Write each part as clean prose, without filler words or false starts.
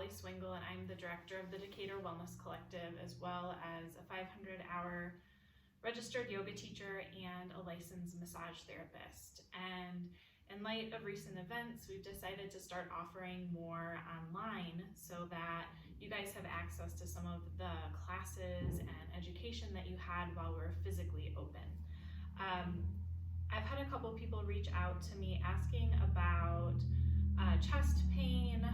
Aly Swengel, and I'm the director of the Decatur Wellness Collective, as well as a 500-hour registered yoga teacher and a licensed massage therapist. And in light of recent events, we've decided to start offering more online so that you guys have access to some of the classes and education that you had while we were physically open. I've had a couple people reach out to me asking about chest pain,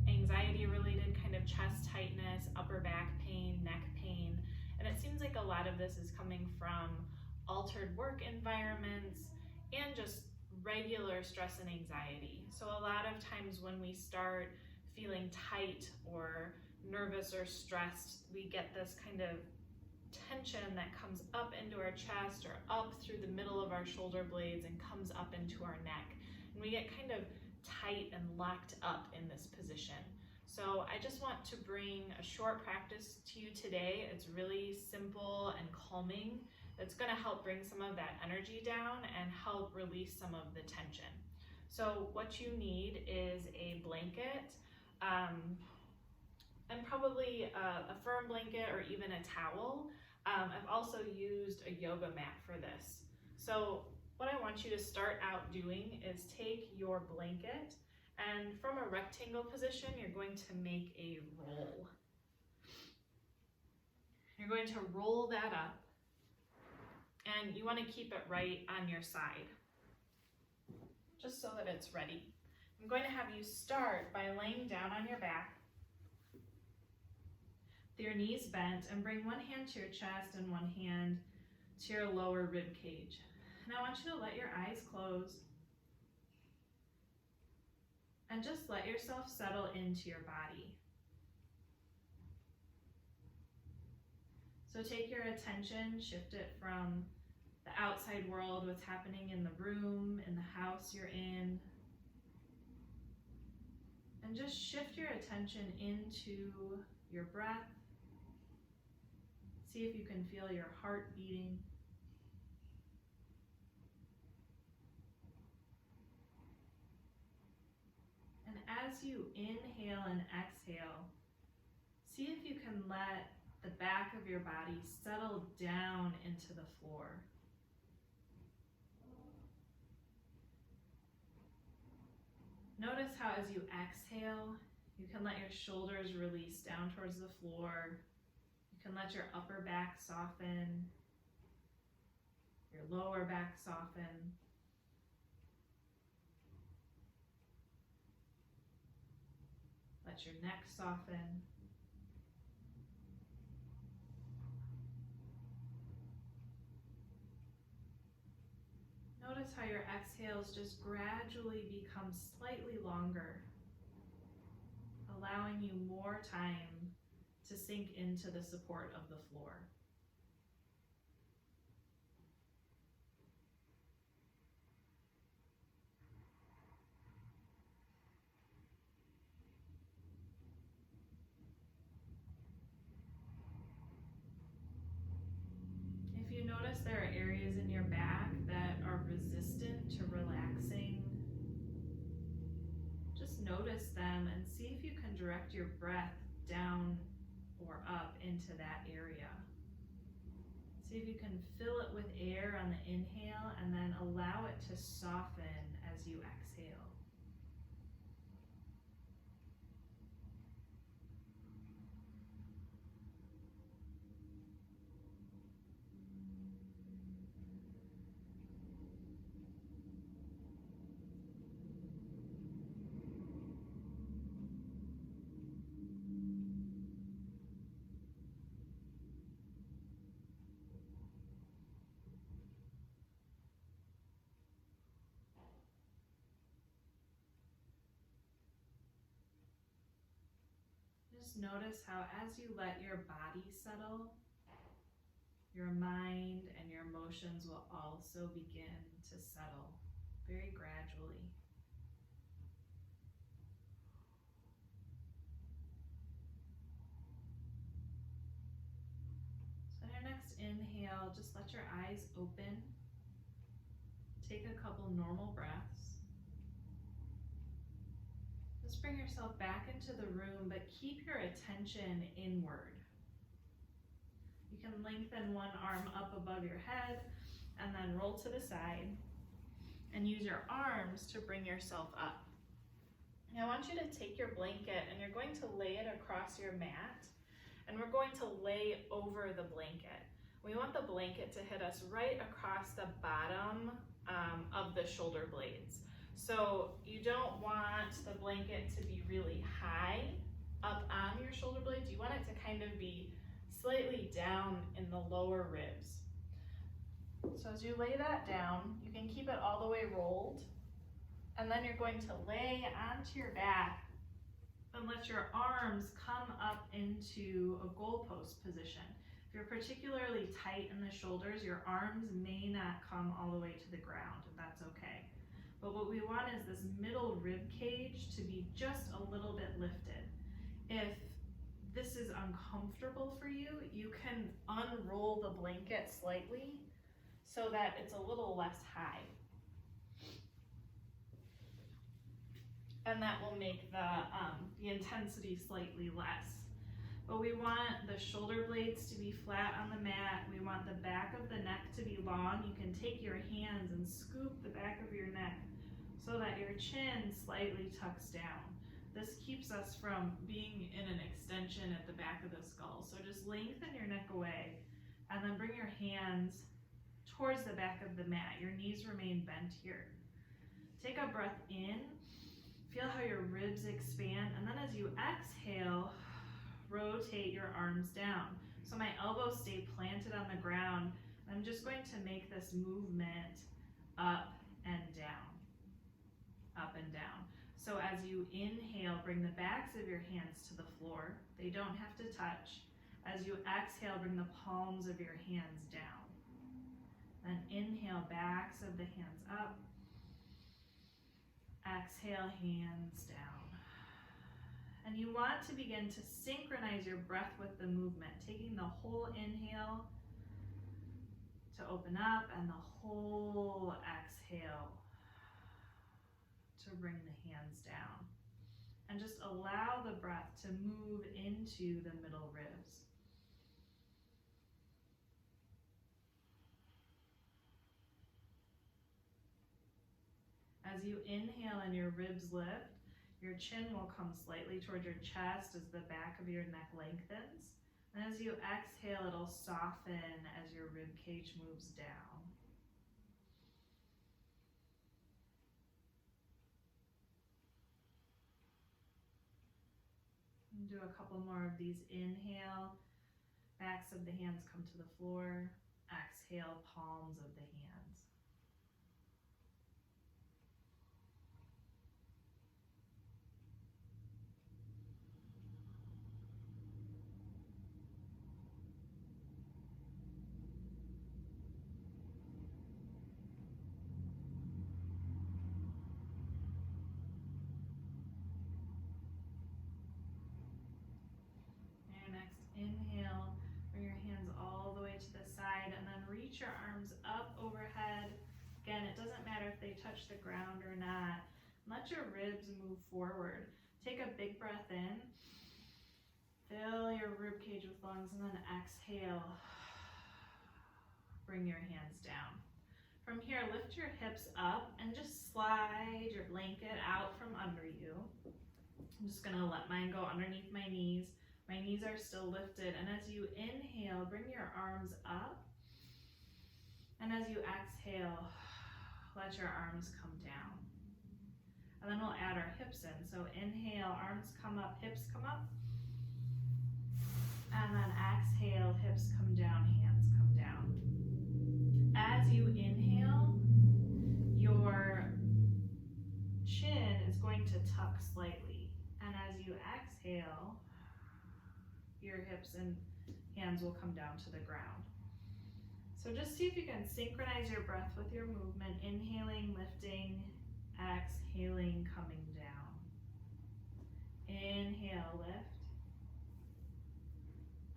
anxiety-related kind of chest tightness, upper back pain, neck pain, and it seems like a lot of this is coming from altered work environments and just regular stress and anxiety. So a lot of times when we start feeling tight or nervous or stressed, we get this kind of tension that comes up into our chest or up through the middle of our shoulder blades and comes up into our neck. And we get kind of tight and locked up in this position. So I just want to bring a short practice to you today. It's really simple and calming. It's going to help bring some of that energy down and help release some of the tension. So what you need is a blanket, and probably a firm blanket or even a towel. I've also used a yoga mat for this. So what I want you to start out doing is take your blanket, and from a rectangle position, you're going to make a roll. You're going to roll that up, and you want to keep it right on your side, just so that it's ready. I'm going to have you start by laying down on your back, with your knees bent, and bring one hand to your chest and one hand to your lower rib cage. And I want you to let your eyes close and just let yourself settle into your body. So take your attention, shift it from the outside world, what's happening in the room, in the house you're in, and just shift your attention into your breath. See if you can feel your heart beating. And as you inhale and exhale, see if you can let the back of your body settle down into the floor. Notice how as you exhale, you can let your shoulders release down towards the floor. You can let your upper back soften, your lower back soften. Let your neck soften. Notice how your exhales just gradually become slightly longer, allowing you more time to sink into the support of the floor. If you notice there are areas in your back that are resistant to relaxing, just notice them and see if you can direct your breath down or up into that area. See if you can fill it with air on the inhale and then allow it to soften as you exhale. Just notice how as you let your body settle, your mind and your emotions will also begin to settle very gradually. So on your next inhale, just let your eyes open. Take a couple normal breaths. Just bring yourself back into the room, but keep your attention inward. You can lengthen one arm up above your head and then roll to the side and use your arms to bring yourself up. Now I want you to take your blanket and you're going to lay it across your mat, and we're going to lay over the blanket. We want the blanket to hit us right across the bottom of the shoulder blades. So you don't want the blanket to be really high up on your shoulder blades. You want it to kind of be slightly down in the lower ribs. So as you lay that down, you can keep it all the way rolled, and then you're going to lay onto your back and let your arms come up into a goalpost position. If you're particularly tight in the shoulders, your arms may not come all the way to the ground, and that's okay. But what we want is this middle rib cage to be just a little bit lifted. If this is uncomfortable for you, you can unroll the blanket slightly so that it's a little less high. And that will make the intensity slightly less. But we want the shoulder blades to be flat on the mat. We want the back of the neck to be long. You can take your hands and scoop the back of your neck so that your chin slightly tucks down. This keeps us from being in an extension at the back of the skull. So just lengthen your neck away and then bring your hands towards the back of the mat. Your knees remain bent here. Take a breath in. Feel how your ribs expand, and then as you exhale, rotate your arms down. So my elbows stay planted on the ground. I'm just going to make this movement up and down, up and down. So as you inhale, bring the backs of your hands to the floor. They don't have to touch. As you exhale, bring the palms of your hands down. Then inhale, backs of the hands up. Exhale, hands down. And you want to begin to synchronize your breath with the movement, taking the whole inhale to open up and the whole exhale to bring the hands down. And just allow the breath to move into the middle ribs. As you inhale and your ribs lift, your chin will come slightly towards your chest as the back of your neck lengthens. And as you exhale, it'll soften as your rib cage moves down. And do a couple more of these. Inhale, backs of the hands come to the floor. Exhale, palms of the hands. Inhale, bring your hands all the way to the side and then reach your arms up overhead. Again, it doesn't matter if they touch the ground or not. Let your ribs move forward. Take a big breath in. Fill your rib cage with lungs and then exhale. Bring your hands down. From here, lift your hips up and just slide your blanket out from under you. I'm just gonna let mine go underneath my knees. My knees are still lifted, and as you inhale, bring your arms up, and as you exhale, let your arms come down. And then we'll add our hips in. So inhale, arms come up, hips come up, and then exhale, hips come down, hands come down. As you inhale, your chin is going to tuck slightly, and as you exhale, your hips and hands will come down to the ground. So just see if you can synchronize your breath with your movement. Inhaling, lifting, exhaling, coming down. Inhale, lift.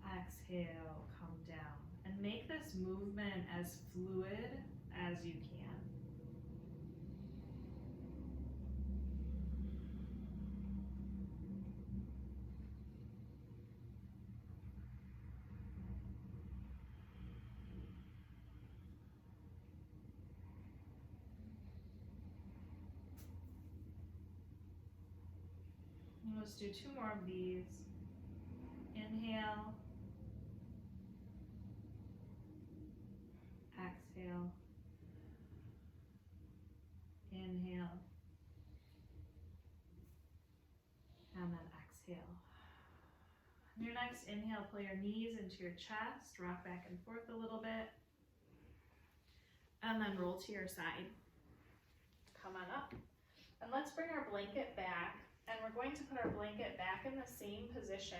Exhale, come down. And make this movement as fluid as you can. Let's do 2 more of these. Inhale, exhale, inhale, and then exhale. On your next inhale, pull your knees into your chest, rock back and forth a little bit, and then roll to your side. Come on up, and let's bring our blanket back, and we're going to put our blanket back in the same position.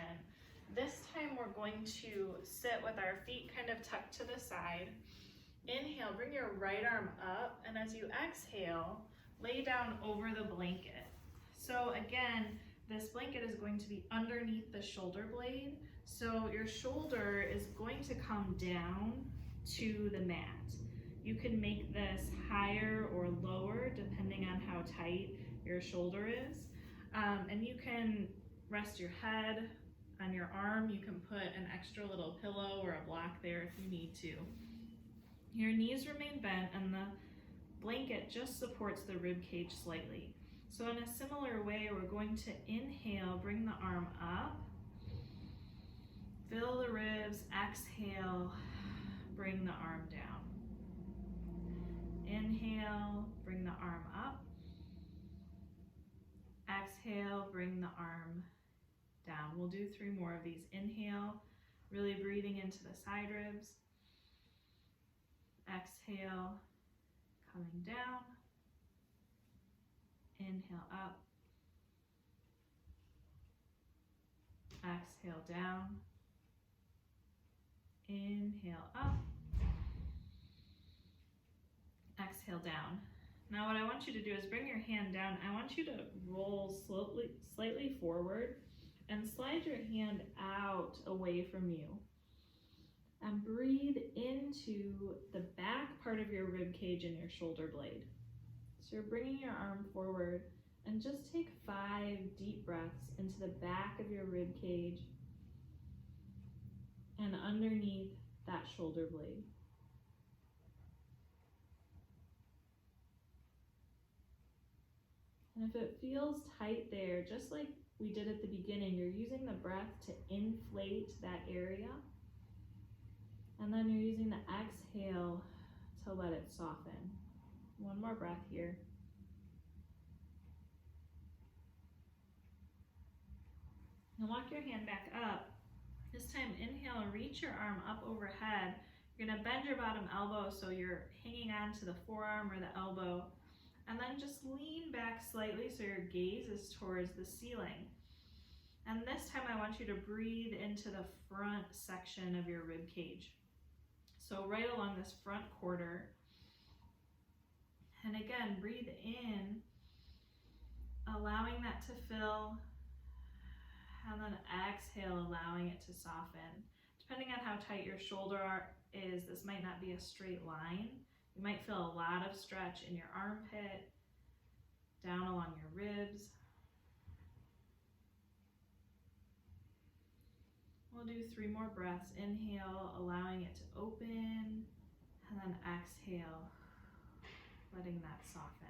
This time we're going to sit with our feet kind of tucked to the side. Inhale, bring your right arm up, and as you exhale, lay down over the blanket. So again, this blanket is going to be underneath the shoulder blade, so your shoulder is going to come down to the mat. You can make this higher or lower depending on how tight your shoulder is, and you can rest your head on your arm. You can put an extra little pillow or a block there if you need to. Your knees remain bent and the blanket just supports the rib cage slightly. So in a similar way, we're going to inhale, bring the arm up, fill the ribs, exhale, bring the arm down. Inhale, bring the arm up, exhale, bring the arm down. We'll do 3 more of these. Inhale, really breathing into the side ribs. Exhale, coming down. Inhale up. Exhale down. Inhale up. Exhale down. Now what I want you to do is bring your hand down. I want you to roll slightly forward and slide your hand out away from you. And breathe into the back part of your rib cage and your shoulder blade. So you're bringing your arm forward, and just take 5 deep breaths into the back of your rib cage and underneath that shoulder blade. And if it feels tight there, just like we did at the beginning, you're using the breath to inflate that area. And then you're using the exhale to let it soften. 1 more breath here. Now walk your hand back up. This time inhale and reach your arm up overhead. You're gonna bend your bottom elbow so you're hanging on to the forearm or the elbow. And then just lean back slightly so your gaze is towards the ceiling. And this time I want you to breathe into the front section of your rib cage. So right along this front quarter. And again, breathe in, allowing that to fill, and then exhale, allowing it to soften. Depending on how tight your shoulder is, this might not be a straight line. You might feel a lot of stretch in your armpit, down along your ribs. We'll do 3 more breaths. Inhale, allowing it to open, and then exhale, letting that soften.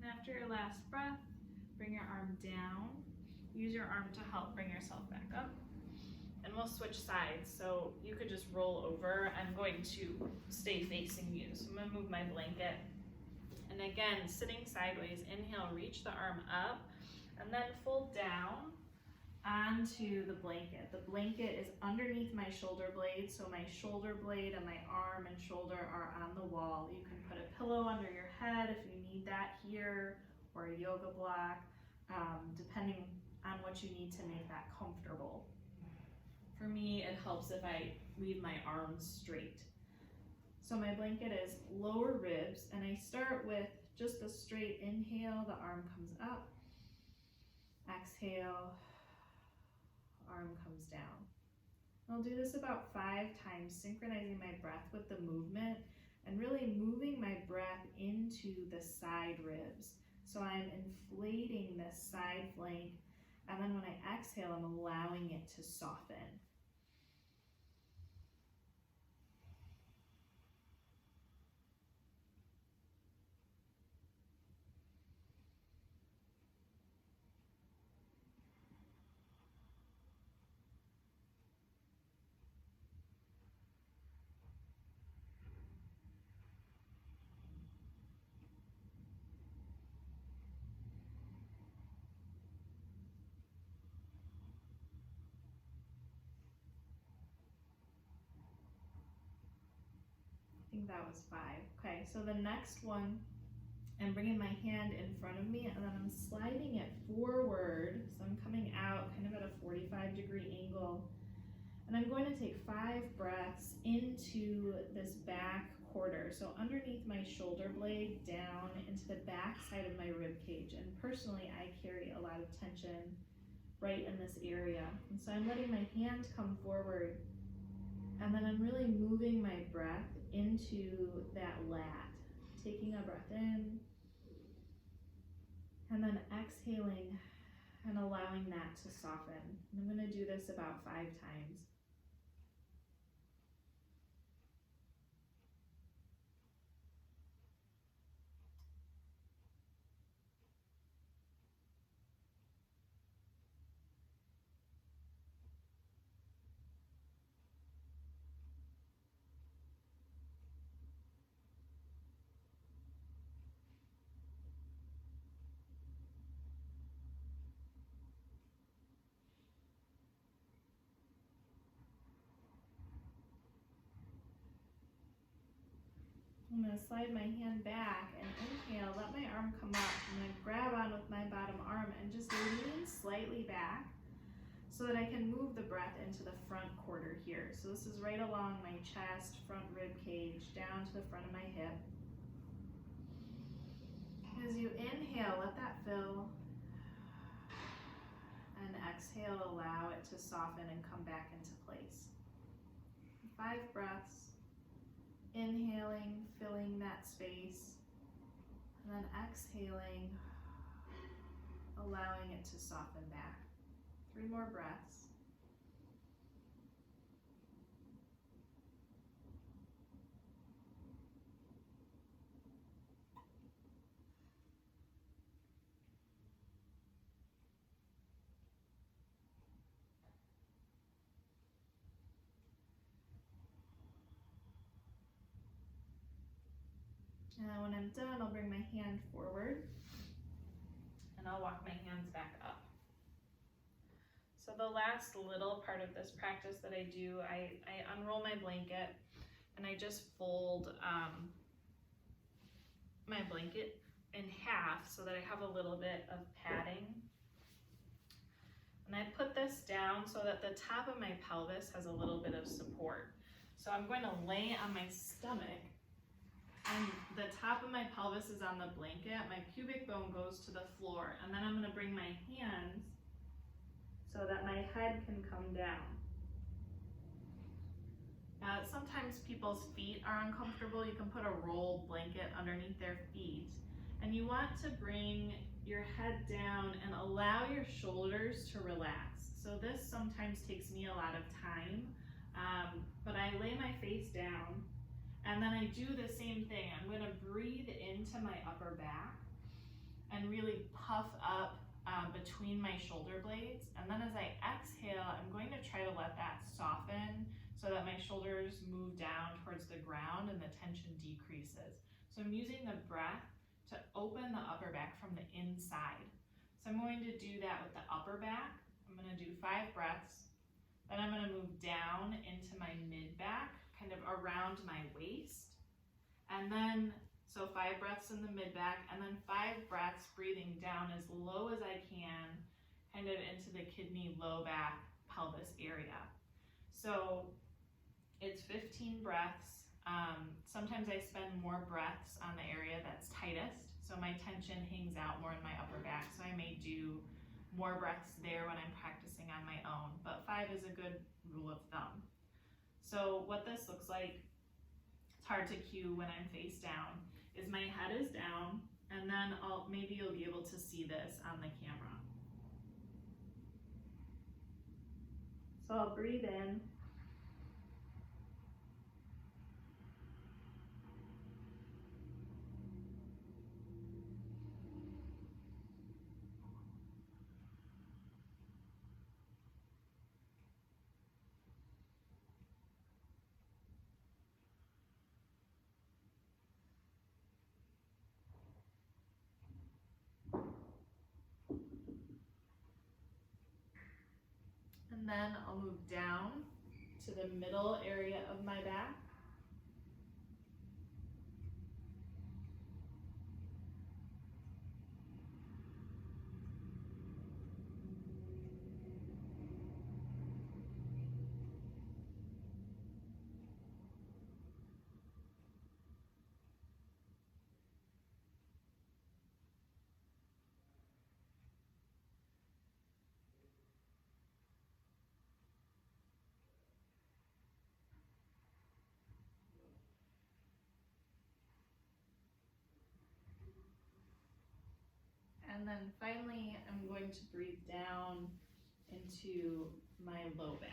And after your last breath, bring your arm down. Use your arm to help bring yourself back up. And we'll switch sides, so you could just roll over. I'm going to stay facing you. So I'm gonna move my blanket. And again, sitting sideways, inhale, reach the arm up, and then fold down onto the blanket. The blanket is underneath my shoulder blade, so my shoulder blade and my arm and shoulder are on the wall. You can put a pillow under your head if you need that here, or a yoga block, depending on what you need to make that comfortable. For me, it helps if I leave my arms straight. So my blanket is lower ribs, and I start with just a straight inhale, the arm comes up, exhale, arm comes down. I'll do this about 5 times, synchronizing my breath with the movement, and really moving my breath into the side ribs. So I'm inflating this side flank, and then when I exhale, I'm allowing it to soften. I think that was 5. Okay, so the next one, I'm bringing my hand in front of me and then I'm sliding it forward. So I'm coming out kind of at a 45-degree angle. And I'm going to take 5 breaths into this back quarter. So underneath my shoulder blade, down into the back side of my rib cage. And personally, I carry a lot of tension right in this area. And so I'm letting my hand come forward, and then I'm really moving my breath into that lat. Taking a breath in, and then exhaling and allowing that to soften. And I'm going to do this about 5 times. I'm going to slide my hand back and inhale, let my arm come up. I'm going to grab on with my bottom arm and just lean slightly back so that I can move the breath into the front quarter here. So this is right along my chest, front rib cage, down to the front of my hip. As you inhale, let that fill. And exhale, allow it to soften and come back into place. 5 breaths. Inhaling, filling that space, and then exhaling, allowing it to soften back. 3 more breaths. And then when I'm done, I'll bring my hand forward and I'll walk my hands back up. So the last little part of this practice that I do, I unroll my blanket and I just fold my blanket in half so that I have a little bit of padding. And I put this down so that the top of my pelvis has a little bit of support. So I'm going to lay on my stomach, and the top of my pelvis is on the blanket. My pubic bone goes to the floor, and then I'm going to bring my hands so that my head can come down. Now, sometimes people's feet are uncomfortable. You can put a rolled blanket underneath their feet, and you want to bring your head down and allow your shoulders to relax. So this sometimes takes me a lot of time, but I lay my face down. And then I do the same thing. I'm going to breathe into my upper back and really puff up between my shoulder blades. And then as I exhale, I'm going to try to let that soften so that my shoulders move down towards the ground and the tension decreases. So I'm using the breath to open the upper back from the inside. So I'm going to do that with the upper back. I'm going to do 5 breaths. Then I'm going to move down into my mid-back, kind of around my waist. And then, so 5 breaths in the mid-back, and then 5 breaths breathing down as low as I can, kind of into the kidney, low back, pelvis area. So it's 15 breaths. Sometimes I spend more breaths on the area that's tightest, so my tension hangs out more in my upper back, so I may do more breaths there when I'm practicing on my own, but 5 is a good rule of thumb. So what this looks like, it's hard to cue when I'm face down, is my head is down, and then maybe you'll be able to see this on the camera. So I'll breathe in. And then I'll move down to the middle area of my back. And then finally, I'm going to breathe down into my low back.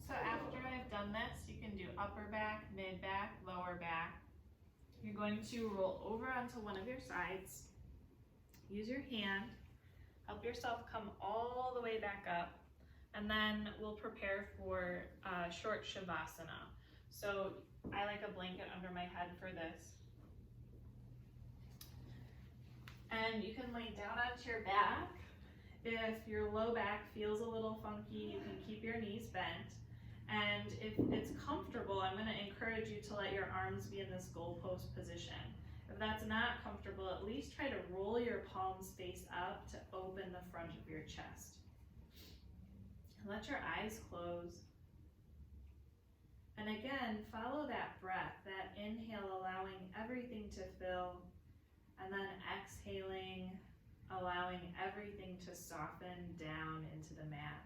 So after I've done this, you can do upper back, mid back, lower back. You're going to roll over onto one of your sides. Use your hand, help yourself come all the way back up, and then we'll prepare for short shavasana. So I like a blanket under my head for this. And you can lay down onto your back. If your low back feels a little funky, you can keep your knees bent. And if it's comfortable, I'm going to encourage you to let your arms be in this goalpost position. If that's not comfortable, at least try to roll your palms face up to open the front of your chest. And let your eyes close. And again, follow that breath, that inhale allowing everything to fill, and then exhaling, allowing everything to soften down into the mat.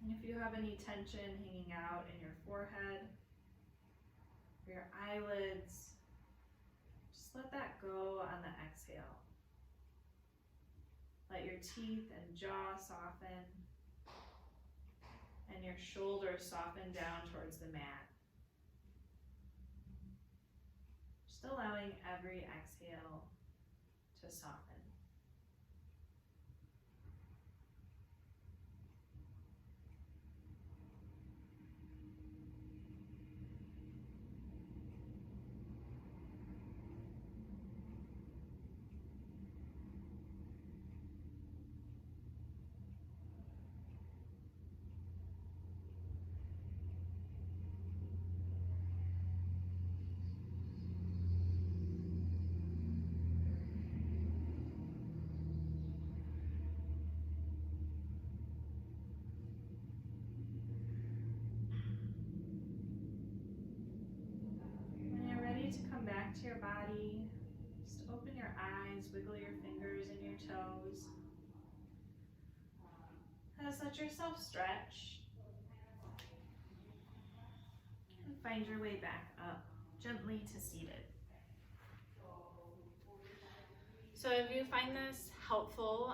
And if you have any tension hanging out in your forehead, or your eyelids, just let that go on the exhale. Let your teeth and jaw soften, and your shoulders soften down towards the mat. Just allowing every exhale to soften. Back to your body, just open your eyes, wiggle your fingers and your toes. Just let yourself stretch and find your way back up gently to seated. So if you find this helpful,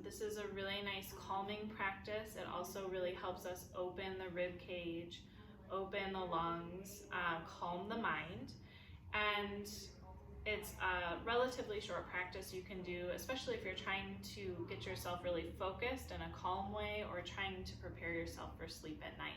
this is a really nice calming practice. It also really helps us open the rib cage, open the lungs, calm the mind. And It's a relatively short practice you can do, especially if you're trying to get yourself really focused in a calm way or trying to prepare yourself for sleep at night.